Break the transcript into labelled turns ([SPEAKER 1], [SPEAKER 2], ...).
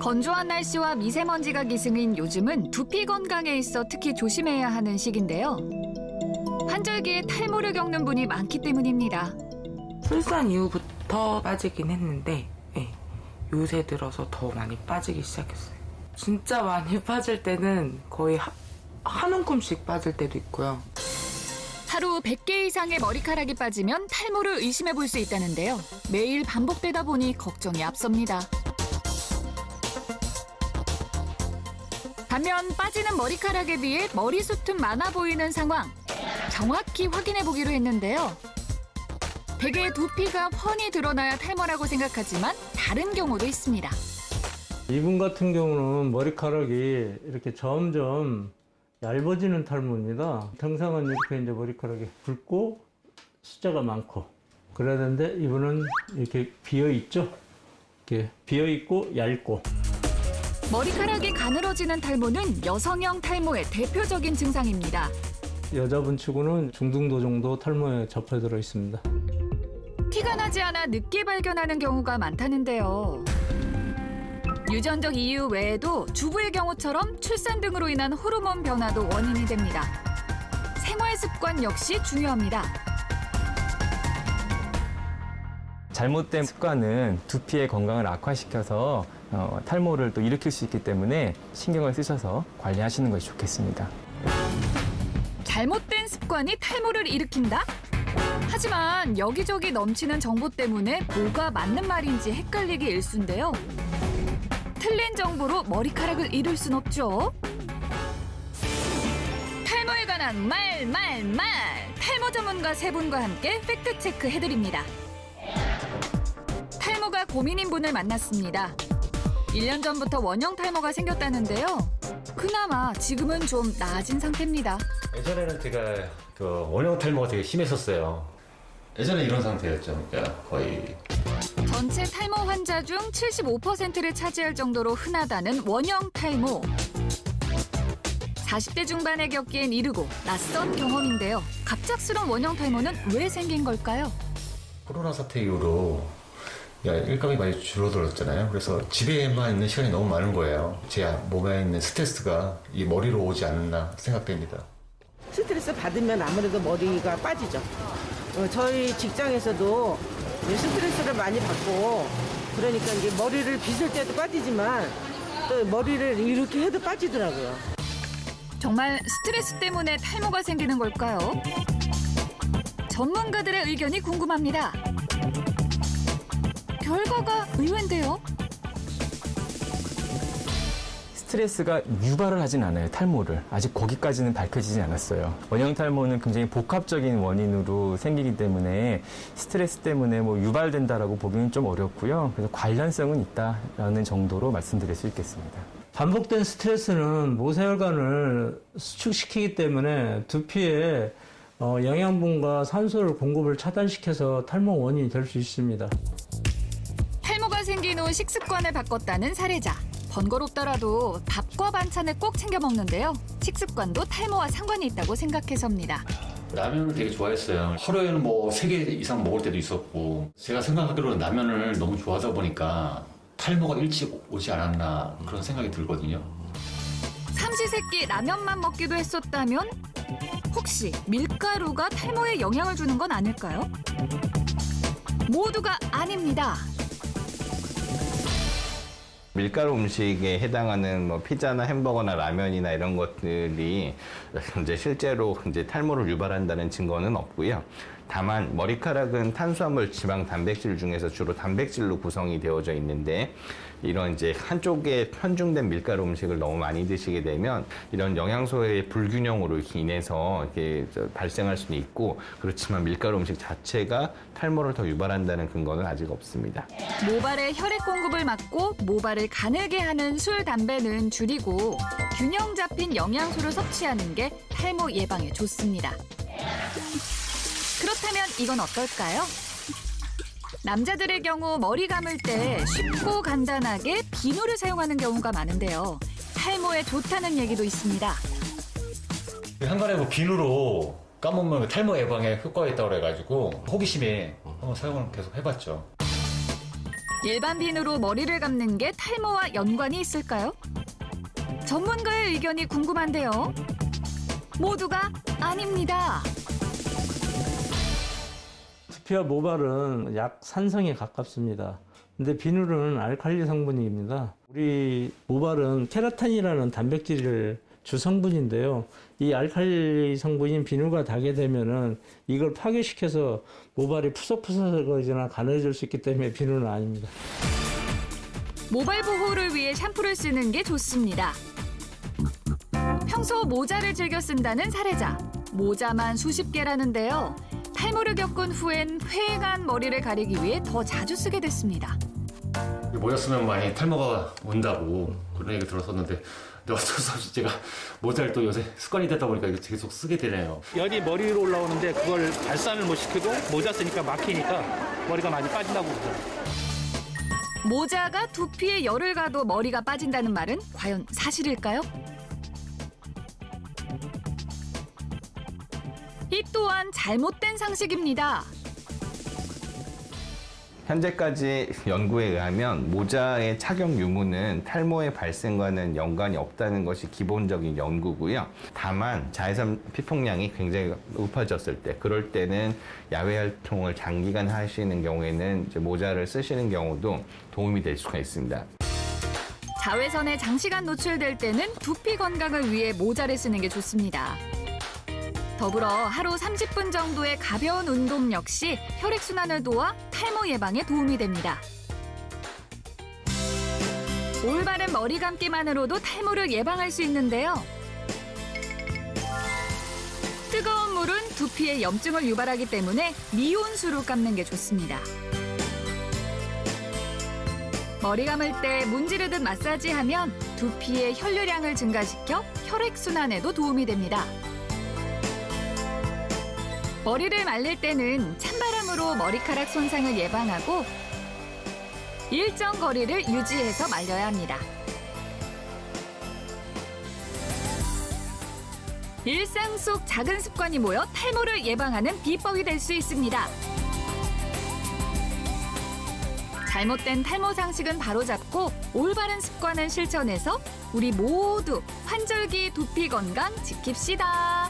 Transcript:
[SPEAKER 1] 건조한 날씨와 미세먼지가 기승인 요즘은 두피 건강에 있어 특히 조심해야 하는 시기인데요. 환절기에 탈모를 겪는 분이 많기 때문입니다.
[SPEAKER 2] 출산 이후부터 빠지긴 했는데 요새 들어서 더 많이 빠지기 시작했어요. 진짜 많이 빠질 때는 거의 한 움큼씩 빠질 때도 있고요.
[SPEAKER 1] 하루 100개 이상의 머리카락이 빠지면 탈모를 의심해 볼 수 있다는데요. 매일 반복되다 보니 걱정이 앞섭니다. 반면 빠지는 머리카락에 비해 머리숱은 많아 보이는 상황. 정확히 확인해 보기로 했는데요. 대개 두피가 훤히 드러나야 탈모라고 생각하지만 다른 경우도 있습니다.
[SPEAKER 3] 이분 같은 경우는 머리카락이 이렇게 점점 얇아지는 탈모입니다. 평상은 이렇게 이제 머리카락이 굵고 숫자가 많고 그래야 되는데 이분은 이렇게 비어 있죠. 이렇게 비어 있고 얇고.
[SPEAKER 1] 머리카락이 가늘어지는 탈모는 여성형 탈모의 대표적인 증상입니다.
[SPEAKER 3] 여자분 치고는 중등도 정도 탈모에 접해들어 있습니다.
[SPEAKER 1] 티가 나지 않아 늦게 발견하는 경우가 많다는데요. 유전적 이유 외에도 주부의 경우처럼 출산 등으로 인한 호르몬 변화도 원인이 됩니다. 생활 습관 역시 중요합니다.
[SPEAKER 4] 잘못된 습관은 두피의 건강을 악화시켜서 탈모를 또 일으킬 수 있기 때문에 신경을 쓰셔서 관리하시는 것이 좋겠습니다.
[SPEAKER 1] 잘못된 습관이 탈모를 일으킨다? 하지만 여기저기 넘치는 정보 때문에 뭐가 맞는 말인지 헷갈리기 일쑤인데요. 틀린 정보로 머리카락을 잃을 순 없죠. 탈모에 관한 말. 탈모 전문가 세 분과 함께 팩트체크 해드립니다. 탈모가 고민인 분을 만났습니다. 1년 전부터 원형 탈모가 생겼다는데요. 그나마 지금은 좀 나아진 상태입니다.
[SPEAKER 5] 예전에는 제가 원형 탈모가 되게 심했었어요. 예전에 이런 상태였죠. 그러니까 거의.
[SPEAKER 1] 전체 탈모 환자 중 75%를 차지할 정도로 흔하다는 원형 탈모. 40대 중반에 겪기엔 이르고 낯선 경험인데요. 갑작스러운 원형 탈모는 왜 생긴 걸까요?
[SPEAKER 5] 코로나 사태 이후로 일감이 많이 줄어들었잖아요. 그래서 집에만 있는 시간이 너무 많은 거예요. 제 몸에 있는 스트레스가 이 머리로 오지 않나 생각됩니다.
[SPEAKER 6] 스트레스 받으면 아무래도 머리가 빠지죠. 저희 직장에서도 스트레스를 많이 받고 그러니까 이제 머리를 빗을 때도 빠지지만 또 머리를 이렇게 해도 빠지더라고요.
[SPEAKER 1] 정말 스트레스 때문에 탈모가 생기는 걸까요? 전문가들의 의견이 궁금합니다. 결과가 의외인데요.
[SPEAKER 4] 스트레스가 유발을 하진 않아요, 탈모를. 아직 거기까지는 밝혀지진 않았어요. 원형 탈모는 굉장히 복합적인 원인으로 생기기 때문에 스트레스 때문에 유발된다라고 보기는 좀 어렵고요. 그래서 관련성은 있다라는 정도로 말씀드릴 수 있겠습니다.
[SPEAKER 3] 반복된 스트레스는 모세혈관을 수축시키기 때문에 두피에 영양분과 산소를 공급을 차단시켜서 탈모 원인이 될 수 있습니다.
[SPEAKER 1] 탈모가 생긴 후 식습관을 바꿨다는 사례자. 번거롭더라도 밥과 반찬을 꼭 챙겨 먹는데요. 식습관도 탈모와 상관이 있다고 생각해서입니다.
[SPEAKER 5] 라면을 되게 좋아했어요. 하루에는 3개 이상 먹을 때도 있었고 제가 생각하기로는 라면을 너무 좋아하다 보니까 탈모가 일찍 오지 않았나 그런 생각이 들거든요.
[SPEAKER 1] 삼시세끼 라면만 먹기도 했었다면 혹시 밀가루가 탈모에 영향을 주는 건 아닐까요? 모두가 아닙니다.
[SPEAKER 7] 밀가루 음식에 해당하는 피자나 햄버거나 라면이나 이런 것들이 이제 실제로 이제 탈모를 유발한다는 증거는 없고요. 다만 머리카락은 탄수화물, 지방, 단백질 중에서 주로 단백질로 구성이 되어져 있는데 이런 이제 한쪽에 편중된 밀가루 음식을 너무 많이 드시게 되면 이런 영양소의 불균형으로 인해서 이렇게 발생할 수는 있고 그렇지만 밀가루 음식 자체가 탈모를 더 유발한다는 근거는 아직 없습니다.
[SPEAKER 1] 모발의 혈액 공급을 막고 모발을 가늘게 하는 술, 담배는 줄이고 균형 잡힌 영양소를 섭취하는 게 탈모 예방에 좋습니다. 그렇다면 이건 어떨까요? 남자들의 경우 머리 감을 때 쉽고 간단하게 비누를 사용하는 경우가 많은데요. 탈모에 좋다는 얘기도 있습니다.
[SPEAKER 5] 한간에 비누로 감으면 탈모 예방에 효과가 있다고 그래가지고 호기심에 한번 사용을 계속 해봤죠.
[SPEAKER 1] 일반 비누로 머리를 감는 게 탈모와 연관이 있을까요? 전문가의 의견이 궁금한데요. 모두가 아닙니다.
[SPEAKER 3] 두피와 모발은 약 산성에 가깝습니다. 근데 비누는 알칼리 성분입니다. 우리 모발은 케라틴이라는 단백질을 주 성분인데요. 이 알칼리 성분인 비누가 닿게 되면은 이걸 파괴시켜서 모발이 푸석푸석거리거나 가늘어질 수 있기 때문에 비누는 아닙니다.
[SPEAKER 1] 모발 보호를 위해 샴푸를 쓰는 게 좋습니다. 평소 모자를 즐겨 쓴다는 사례자. 모자만 수십 개라는데요. 탈모를 겪은 후엔 휑한 머리를 가리기 위해 더 자주 쓰게 됐습니다.
[SPEAKER 5] 모자 쓰면 많이 탈모가 온다고 그런 얘기 들었었는데 어쩔 수 없이 제가 모자를 또 요새 습관이 되다 보니까 이거 계속 쓰게 되네요.
[SPEAKER 8] 열이 머리 위로 올라오는데 그걸 발산을 못 시키고 모자 쓰니까 막히니까 머리가 많이 빠진다고 그러죠.
[SPEAKER 1] 모자가 두피에 열을 가도 머리가 빠진다는 말은 과연 사실일까요? 이 또한 잘못된 상식입니다.
[SPEAKER 7] 현재까지 연구에 의하면 모자의 착용 유무는 탈모의 발생과는 연관이 없다는 것이 기본적인 연구고요. 다만 자외선 피폭량이 굉장히 높아졌을 때, 그럴 때는 야외 활동을 장기간 하시는 경우에는 이제 모자를 쓰시는 경우도 도움이 될 수가 있습니다.
[SPEAKER 1] 자외선에 장시간 노출될 때는 두피 건강을 위해 모자를 쓰는 게 좋습니다. 더불어 하루 30분 정도의 가벼운 운동 역시 혈액순환을 도와 탈모 예방에 도움이 됩니다. 올바른 머리 감기만으로도 탈모를 예방할 수 있는데요. 뜨거운 물은 두피에 염증을 유발하기 때문에 미온수로 감는 게 좋습니다. 머리 감을 때 문지르듯 마사지하면 두피의 혈류량을 증가시켜 혈액순환에도 도움이 됩니다. 머리를 말릴 때는 찬바람으로 머리카락 손상을 예방하고 일정 거리를 유지해서 말려야 합니다. 일상 속 작은 습관이 모여 탈모를 예방하는 비법이 될 수 있습니다. 잘못된 탈모 상식은 바로잡고 올바른 습관을 실천해서 우리 모두 환절기 두피 건강 지킵시다.